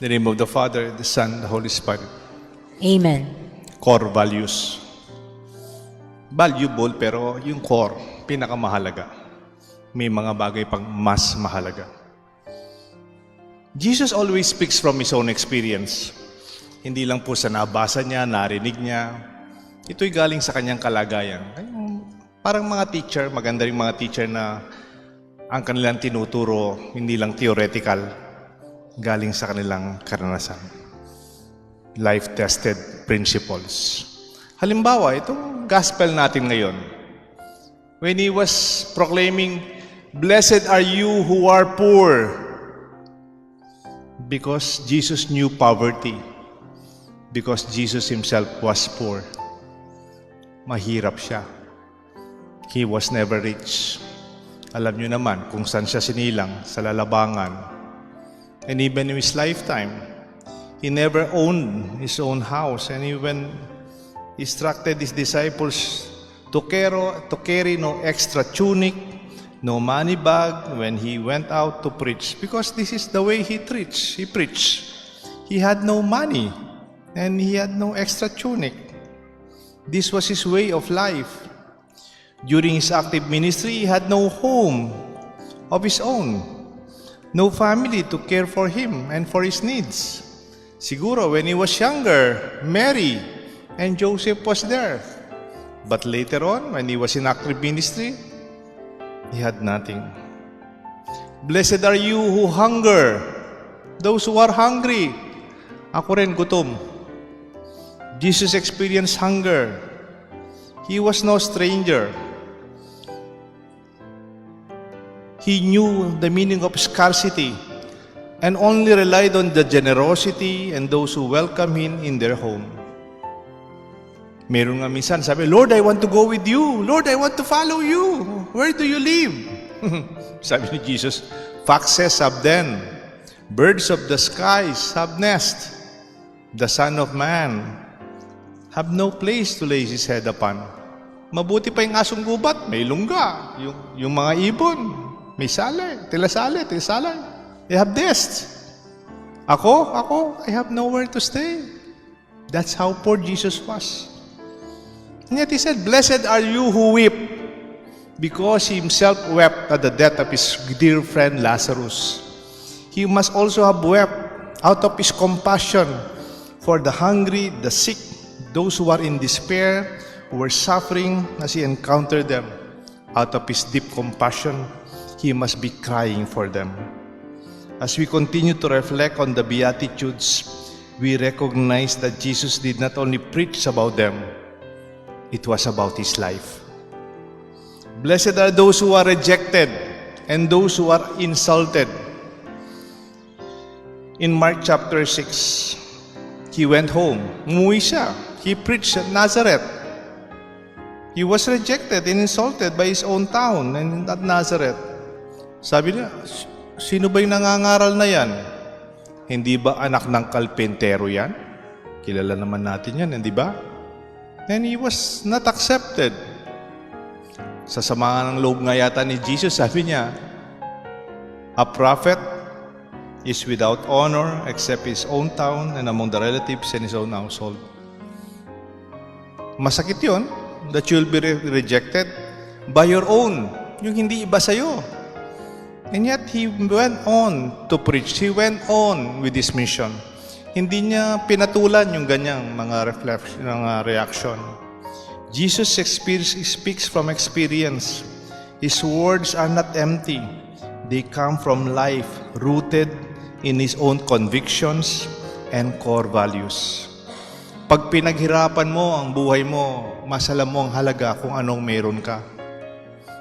In the name of the Father, the Son, the Holy Spirit. Amen. Core values. Valuable, pero yung core, pinakamahalaga. May mga bagay pang mas mahalaga. Jesus always speaks from His own experience. Hindi lang po sa nabasa niya, narinig niya. Ito'y galing sa kanyang kalagayan. Parang mga teacher, maganda rin mga teacher na ang kanilang tinuturo, hindi lang theoretical, galing sa kanilang karanasan. Life-tested principles. Halimbawa, itong gospel natin ngayon. When He was proclaiming, "Blessed are you who are poor," because Jesus knew poverty. Because Jesus Himself was poor. Mahirap siya. He was never rich. Alam niyo naman kung saan siya sinilang, sa lalabangan. And even in His lifetime, He never owned His own house. And even He instructed His disciples to carry no extra tunic, no money bag when He went out to preach. Because this is the way He preached. He had no money and He had no extra tunic. This was His way of life. During His active ministry, He had no home of His own. No family to care for Him and for His needs. Siguro when He was younger, Mary and Joseph was there. But later on, when He was in active ministry, He had nothing. Blessed are you who hunger, those who are hungry. Ako rin, gutom. Jesus experienced hunger. He was no stranger. He knew the meaning of scarcity and only relied on the generosity and those who welcome Him in their home. Meron nga minsan sabi, "Lord, I want to go with you. Lord, I want to follow you. Where do you live?" Sabi ni Jesus, "Foxes have den, birds of the skies have nest. The Son of Man have no place to lay His head upon." Mabuti pa yung asong gubat, may lungga. Yung mga ibon, may tilasalay. They have nest. Ako, I have nowhere to stay. That's how poor Jesus was. And yet He said, "Blessed are you who weep," because He Himself wept at the death of His dear friend Lazarus. He must also have wept out of His compassion for the hungry, the sick, those who are in despair, who were suffering as He encountered them. Out of His deep compassion, He must be crying for them. As we continue to reflect on the Beatitudes, we recognize that Jesus did not only preach about them, it was about His life. Blessed are those who are rejected and those who are insulted. In Mark chapter 6, He went home. Umuwi siya. He preached at Nazareth. He was rejected and insulted by his own town and at Nazareth. Sabi niya, sino ba yung nangangaral na yan? Hindi ba anak ng kalpentero yan? Kilala naman natin yan, hindi ba? And he was not accepted. Sa sama ng loob nga yata ni Jesus, sabi niya, "A prophet is without honor except his own town and among the relatives and his own household." Masakit yun, that you'll be rejected by your own, yung hindi iba sa'yo. And yet, He went on to preach. He went on with His mission. Hindi niya pinatulan yung ganyang mga reaction. Jesus speaks from experience. His words are not empty. They come from life, rooted in His own convictions and core values. Pag pinaghirapan mo ang buhay mo, mas alam mo ang halaga kung anong meron ka.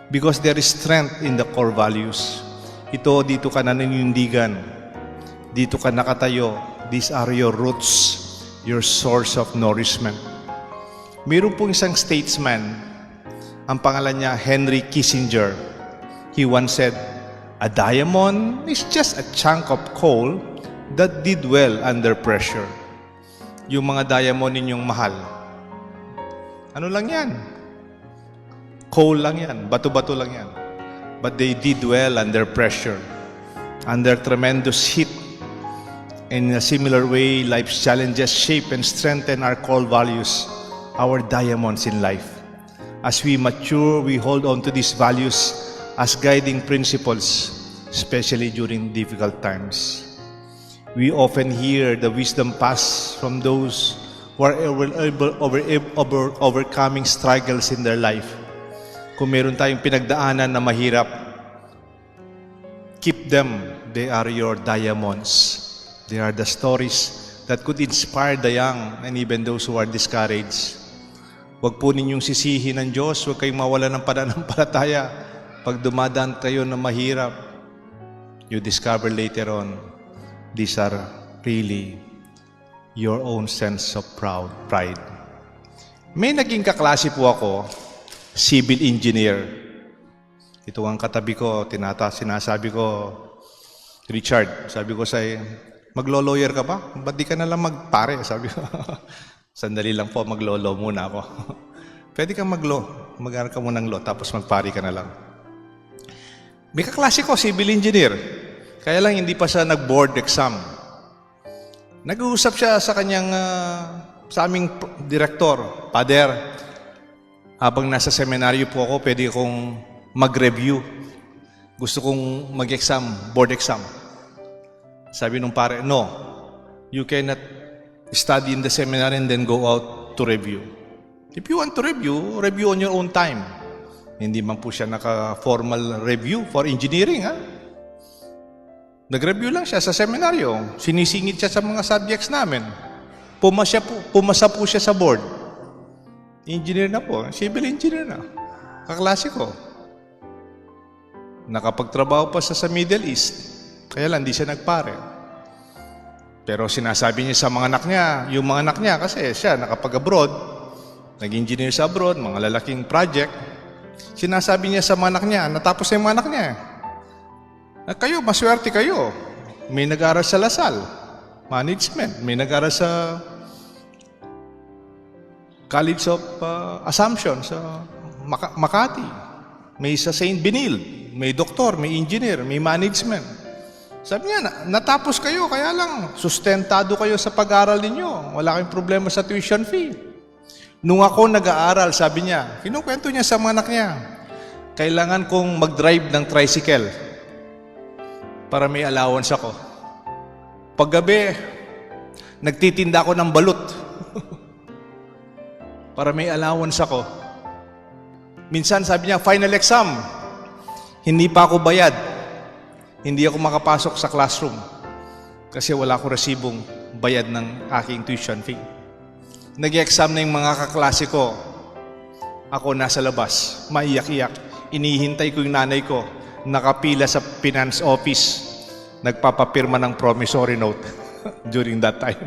Because there is strength in the core values. Dito ka naninindigan. Dito ka nakatayo. These are your roots, your source of nourishment. Meron pong isang statesman, ang pangalan niya Henry Kissinger. He once said, "A diamond is just a chunk of coal that did well under pressure." Yung mga diamond ninyong mahal, ano lang yan? Coal lang yan, bato-bato lang yan. But they did well under pressure, under tremendous heat. And in a similar way, life's challenges shape and strengthen our core values, our diamonds in life. As we mature, we hold on to these values as guiding principles, especially during difficult times. We often hear the wisdom passed from those who are overcoming struggles in their life. Kung meron tayong pinagdaanan na mahirap, keep them. They are your diamonds. They are the stories that could inspire the young and even those who are discouraged. Huwag po ninyong sisihin ng Diyos. Huwag kayong mawala ng pananampalataya. Pag dumadaan kayo na mahirap, you discover later on, these are really your own sense of pride. May naging kaklase po ako, civil engineer. Ito ang katabi ko, sinasabi ko, Richard, sabi ko sa'yo, maglo-lawyer ka ba? Ba't di ka na lang magpare? Sabi ko, sandali lang po, maglo-law muna ako. Pwede kang mag-law, mag-aral ka muna ng law, tapos magpare ka na lang. May kaklase ko, civil engineer. Kaya lang hindi pa siya nag-board exam. Nag-uusap siya sa kanyang, sa aming direktor, Pader. Habang nasa seminaryo po ako, pwede akong mag-review. Gusto kong mag-exam, board exam. Sabi nung pare, no, you cannot study in the seminar and then go out to review. If you want to review, review on your own time. Hindi man po siya naka-formal review for engineering, ha? Nag-review lang siya sa seminaryo. Sinisingit siya sa mga subjects namin. Pumasa po siya sa board. Engineer na po, civil engineer na. Kaklase ko. Nakapagtrabaho pa sa Middle East. Kaya lang, di siya nagpare. Pero sinasabi niya sa mga anak niya, yung mga anak niya, kasi siya nakapag-abroad, nag-engineer sa abroad, mga lalaking project. Sinasabi niya sa mga anak niya, natapos na yung mga anak niya. Kayo, maswerte kayo. May nag-aral sa Lasal, management. May nag-aral sa College of Assumption sa Makati. May sa St. Benilde. May doktor, may engineer, may management. Sabi niya, natapos kayo, kaya lang, sustentado kayo sa pag-aaral ninyo. Wala kayong problema sa tuition fee. Nung ako nag-aaral, sabi niya, kinukwento niya sa mga anak niya, kailangan kong mag-drive ng tricycle para may allowance ako. Paggabi, nagtitinda ako ng balut para may allowance ako. Minsan, sabi niya, final exam, hindi pa ako bayad. Hindi ako makapasok sa classroom kasi wala ko resibong bayad ng aking tuition fee. Nag-exam na yung mga kaklase ko. Ako nasa labas, maiyak-iyak. Inihintay ko yung nanay ko, nakapila sa finance office, nagpapapirma ng promissory note during that time.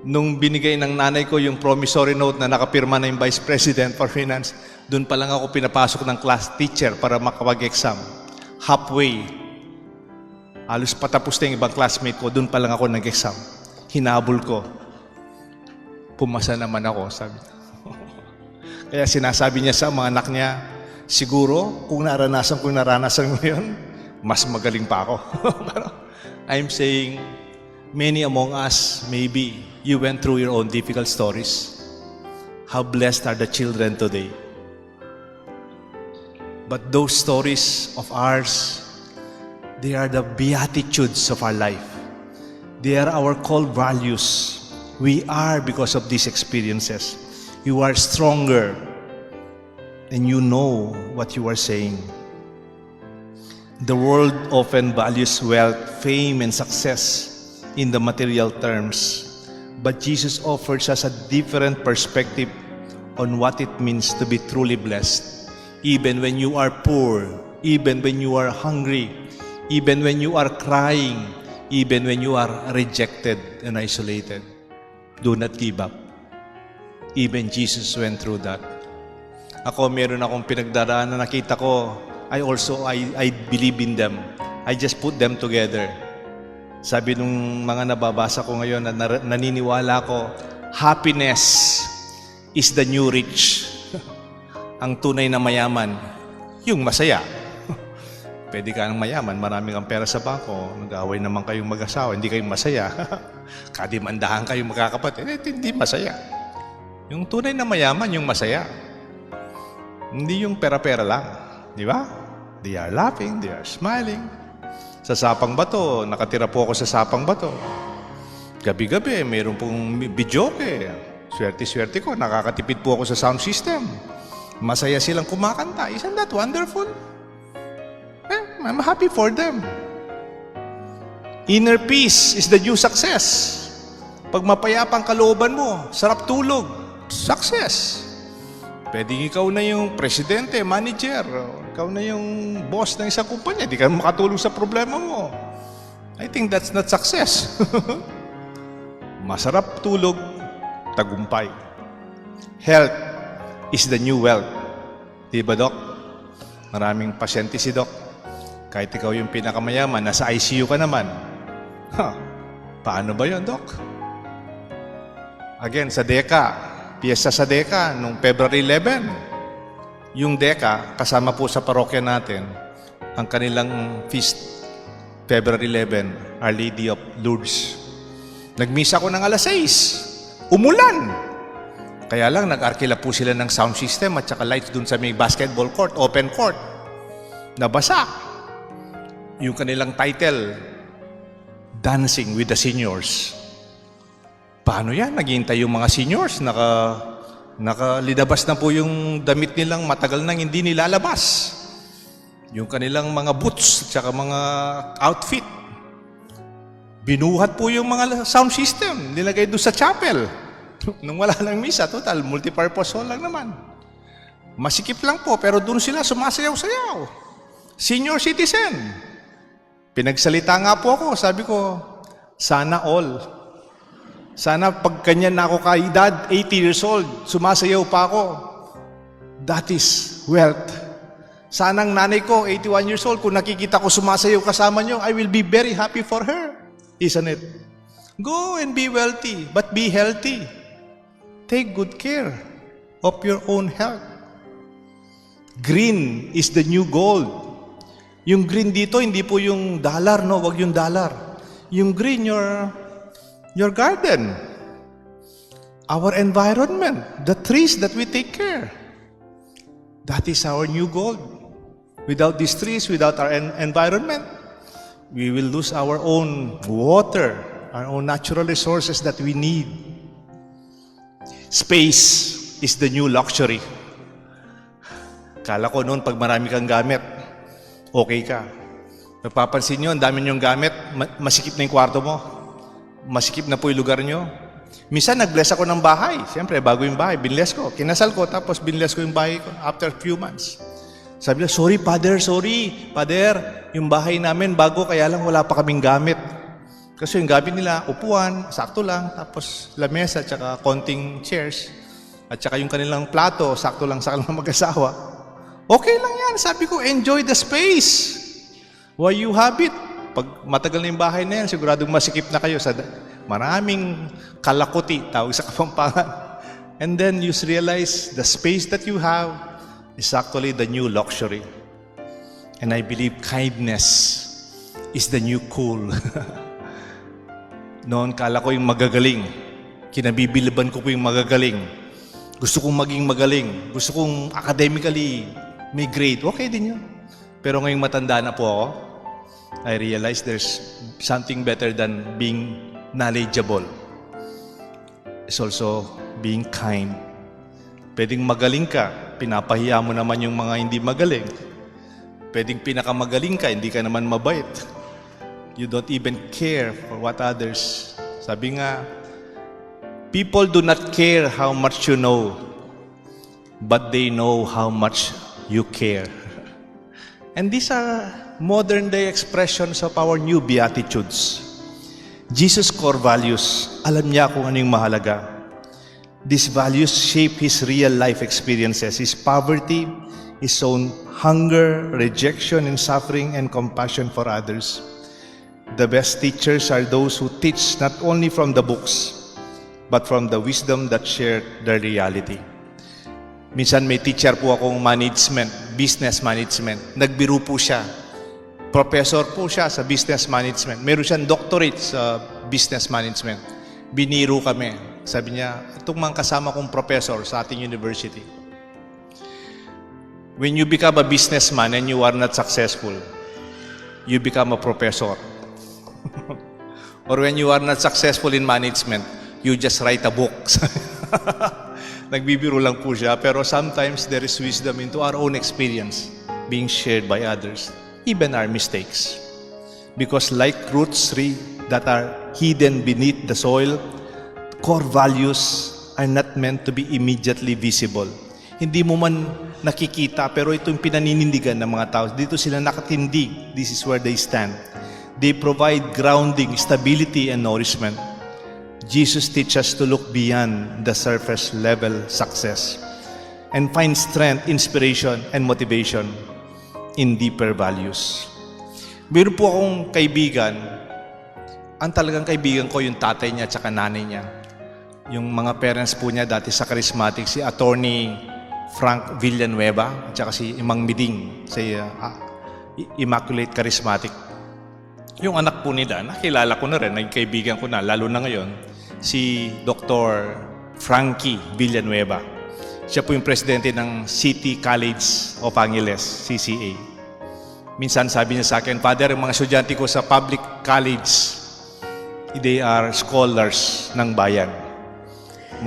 Nung binigay ng nanay ko yung promissory note na nakapirma na yung Vice President for Finance, doon pa lang ako pinapasok ng class teacher para makapag-exam. Halfway, halos patapos na yung ibang classmate ko, doon pa lang ako nag-exam. Hinabol ko. Pumasa naman ako, sabi. Kaya sinasabi niya sa mga anak niya, siguro, kung naranasan ko yun, mas magaling pa ako. I'm saying, many among us, maybe, you went through your own difficult stories. How blessed are the children today. But those stories of ours, they are the beatitudes of our life. They are our core values. We are because of these experiences. You are stronger and you know what you are saying. The world often values wealth, fame, and success in the material terms. But Jesus offers us a different perspective on what it means to be truly blessed. Even when you are poor, even when you are hungry, even when you are crying, even when you are rejected and isolated, do not give up. Even Jesus went through that. Ako, meron akong pinagdaraan na nakita ko, I believe in them. I just put them together. Sabi nung mga nababasa ko ngayon na naniniwala ko, happiness is the new rich. Ang tunay na mayaman, yung masaya. Pwede ka ng mayaman, marami kang pera sa bangko, nag-away naman kayong mag-asawa, hindi kayong masaya. Kadimandahan kayong magkakapatid, hindi masaya. Yung tunay na mayaman, yung masaya. Hindi yung pera-pera lang. Di ba? They are laughing, they are smiling. Sa Sapang Bato, nakatira po ako sa Sapang Bato. Gabi-gabi, mayroon pong videoke. Swerte-swerte ko, nakakatipid po ako sa sound system. Masaya silang kumakanta. Isn't that wonderful? I'm happy for them. Inner peace is the new success. Pag mapayapang kalooban mo, sarap tulog, success. Pwedeng ikaw na yung presidente, manager, ikaw na yung boss ng isang kumpanya, di ka makatulong sa problema mo. I think that's not success. Masarap tulog, tagumpay. Health is the new wealth. Di ba, Doc? Maraming pasyente si Doc. Kahit ikaw yung pinakamayaman, nasa ICU ka naman. Paano ba yun, Doc? Again, sa DECA, piyesta sa DECA, noong February 11. Yung DECA, kasama po sa parokya natin, ang kanilang feast, February 11, Our Lady of Lourdes. Nag-misa ako ng alas 6. Umulan! Kaya lang, nag-arkila po sila ng sound system at saka lights dun sa may basketball court, open court. Nabasa. Yung kanilang title, Dancing with the Seniors. Paano yan? Naghihintay yung mga seniors, nakalidabas na po yung damit nilang matagal nang hindi nilalabas. Yung kanilang mga boots at saka mga outfit. Binuhat po yung mga sound system, nilagay doon sa chapel. Nung wala lang misa, total, multipurpose hall lang naman. Masikip lang po, pero doon sila sumasayaw-sayaw. Senior citizen. Pinagsalita nga po ako, sabi ko, sana all. Sana pag kanyan na ako kaedad, 80 years old, sumasayaw pa ako. That is wealth. Sana ang nanay ko, 81 years old, kung nakikita ko sumasayaw kasama nyo, I will be very happy for her. Isn't it? Go and be wealthy, but be healthy. Take good care of your own health. Green is the new gold. Yung green dito, hindi po yung dollar, no? Wag yung dollar. Yung green, your garden. Our environment, the trees that we take care. That is our new gold. Without these trees, without our environment, we will lose our own water, our own natural resources that we need. Space is the new luxury. Kala ko noon, pag marami kang gamit, okay ka. Napapansin nyo, ang dami nyong gamit, masikip na yung kwarto mo. Masikip na po yung lugar nyo. Minsan, nag-bless ako ng bahay. Siyempre, bago yung bahay, binless ko. Kinasal ko, tapos binless ko yung bahay ko after a few months. Sabi niya, sorry, Father, yung bahay namin bago, kaya lang wala pa kaming gamit. Kasi yung gamit nila, upuan, sakto lang, tapos lamesa, tsaka konting chairs, at tsaka yung kanilang plato, sakto lang sa kanilang mag-asawa. Okay lang yan. Sabi ko, enjoy the space. Why you have it? Pag matagal na yung bahay na yan, siguradong masikip na kayo sa maraming kalakuti, tawag sa Kapampangan. And then you realize the space that you have is actually the new luxury. And I believe kindness is the new cool. Noon, kala ko yung magagaling. Kinabibiliban ko po yung magagaling. Gusto kong maging magaling. Gusto kong academically may grade. Okay din yun. Pero ngayong matanda na po ako, I realize there's something better than being knowledgeable. It's also being kind. Pwedeng magaling ka, pinapahiya mo naman yung mga hindi magaling. Pwedeng pinakamagaling ka, hindi ka naman mabait. You don't even care for what others. Sabi nga, people do not care how much you know, but they know how much you care. And these are modern day expressions of our new beatitudes. Jesus' core values, alam niya kung ano yung mahalaga. These values shape his real life experiences, his poverty, his own hunger, rejection, and suffering, and compassion for others. The best teachers are those who teach not only from the books, but from the wisdom that share their reality. Minsan may teacher po akong management, business management. Nagbiro po siya. Professor po siya sa business management. Meron siyang doctorate sa business management. Biniro kami. Sabi niya, itong mga kasama kong professor sa ating university. When you become a businessman and you are not successful, you become a professor. Or when you are not successful in management, you just write a book. Nagbibiro lang po siya, pero sometimes there is wisdom into our own experience being shared by others, even our mistakes. Because like roots that are hidden beneath the soil, core values are not meant to be immediately visible. Hindi mo man nakikita, pero ito yung pinaninindigan ng mga tao. Dito sila nakatindig. This is where they stand. They provide grounding, stability, and nourishment. Jesus teaches us to look beyond the surface level success and find strength, inspiration, and motivation in deeper values. Meron po akong kaibigan, ang talagang kaibigan ko yung tatay niya at saka nanay niya. Yung mga parents po niya dati sa charismatic, si Attorney Frank Villanueva at saka si Imang Miding sa Immaculate Charismatic. Yung anak po nila, nakilala ko na rin, nagkaibigan ko na, lalo na ngayon, si Dr. Frankie Villanueva. Siya po yung presidente ng City College of Angeles, CCA. Minsan sabi niya sa akin, Father, yung mga estudyante ko sa public college, they are scholars ng bayan.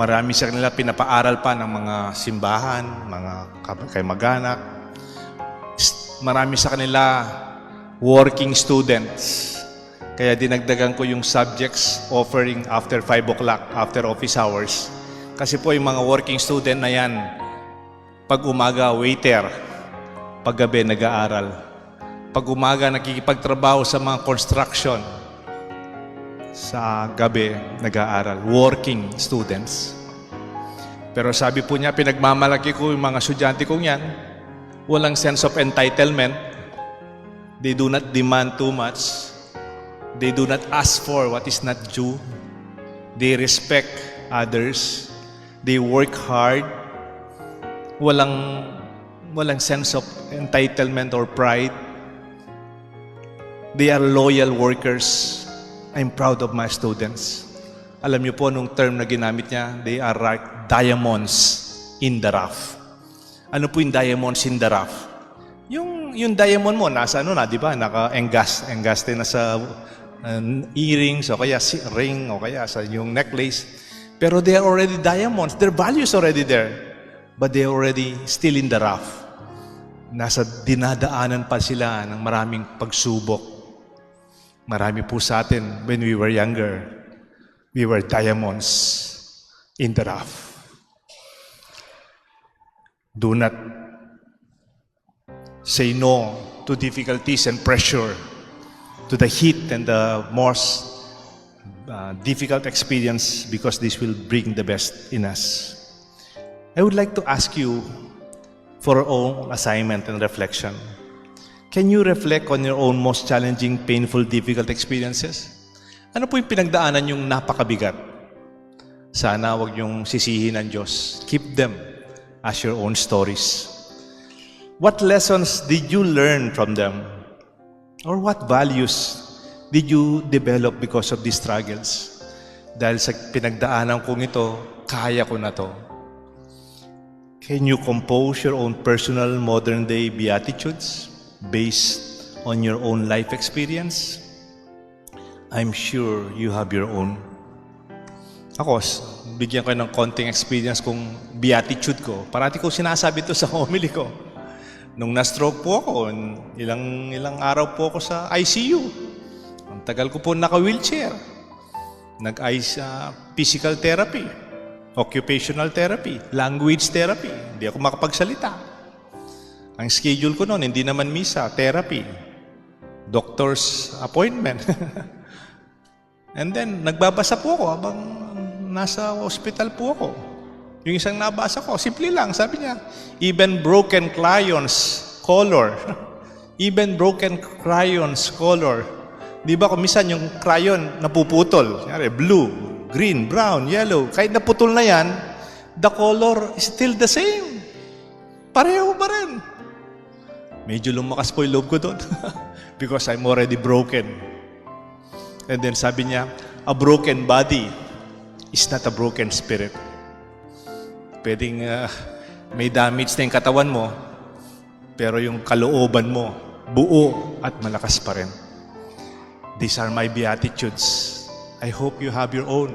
Marami sa kanila pinapaaral pa ng mga simbahan, mga kamag-anak. Marami sa kanila working students. Kaya dinagdagan ko yung subjects offering after 5 o'clock, after office hours. Kasi po yung mga working student na yan, pag umaga, waiter. Pag gabi, nag-aaral. Pag umaga, nakikipagtrabaho sa mga construction. Sa gabi, nag-aaral. Working students. Pero sabi po niya, pinagmamalaki ko yung mga estudyante kong yan. Walang sense of entitlement. They do not demand too much. They do not ask for what is not due. They respect others. They work hard. Walang sense of entitlement or pride. They are loyal workers. I'm proud of my students. Alam niyo po, nung term na ginamit niya, they are like diamonds in the rough. Ano po yung diamonds in the rough? Yung diamond mo, nasa ano na, di ba? Naka-engaste na sa earrings, o kaya ring, o kaya sa yung necklace. Pero they are already diamonds. Their value is already there. But they are already still in the rough. Nasa dinadaanan pa sila ng maraming pagsubok. Marami po sa atin, when we were younger, we were diamonds in the rough. Do not say no to difficulties and pressure, to the heat and the most difficult experience, because this will bring the best in us. I would like to ask you for our own assignment and reflection. Can you reflect on your own most challenging, painful, difficult experiences? Ano po yung pinagdaanan yung napakabigat? Sana wag yung sisihin ng Diyos. Keep them as your own stories. What lessons did you learn from them? Or what values did you develop because of these struggles? Dahil sa pinagdaanan kong ito, kaya ko na to. Can you compose your own personal modern-day beatitudes based on your own life experience? I'm sure you have your own. Ako, bigyan ko ng konting experience kung beatitude ko. Parati ko sinasabi ito sa homily ko. Nung na-stroke po ako, ilang araw po ako sa ICU. Ang tagal ko po naka-wheelchair. Physical therapy, occupational therapy, language therapy. Hindi ako makapagsalita. Ang schedule ko noon, hindi naman misa, therapy, doctor's appointment. And then, nagbabasa po ako habang nasa hospital po ako. Yung isang nabasa ko, simple lang, sabi niya, even broken crayons color. Even broken crayons color. Di ba kung minsan yung crayon napuputol, blue, green, brown, yellow, kahit naputol na yan, the color is still the same. Pareho pa rin. Medyo lumakas po yung loob ko doon. because I'm already broken. And then sabi niya, a broken body is not a broken spirit. Pwedeng may damage na yung katawan mo, pero yung kalooban mo, buo at malakas pa rin. These are my beatitudes. I hope you have your own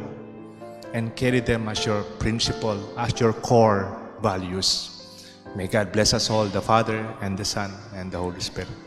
and carry them as your principle, as your core values. May God bless us all, the Father and the Son and the Holy Spirit.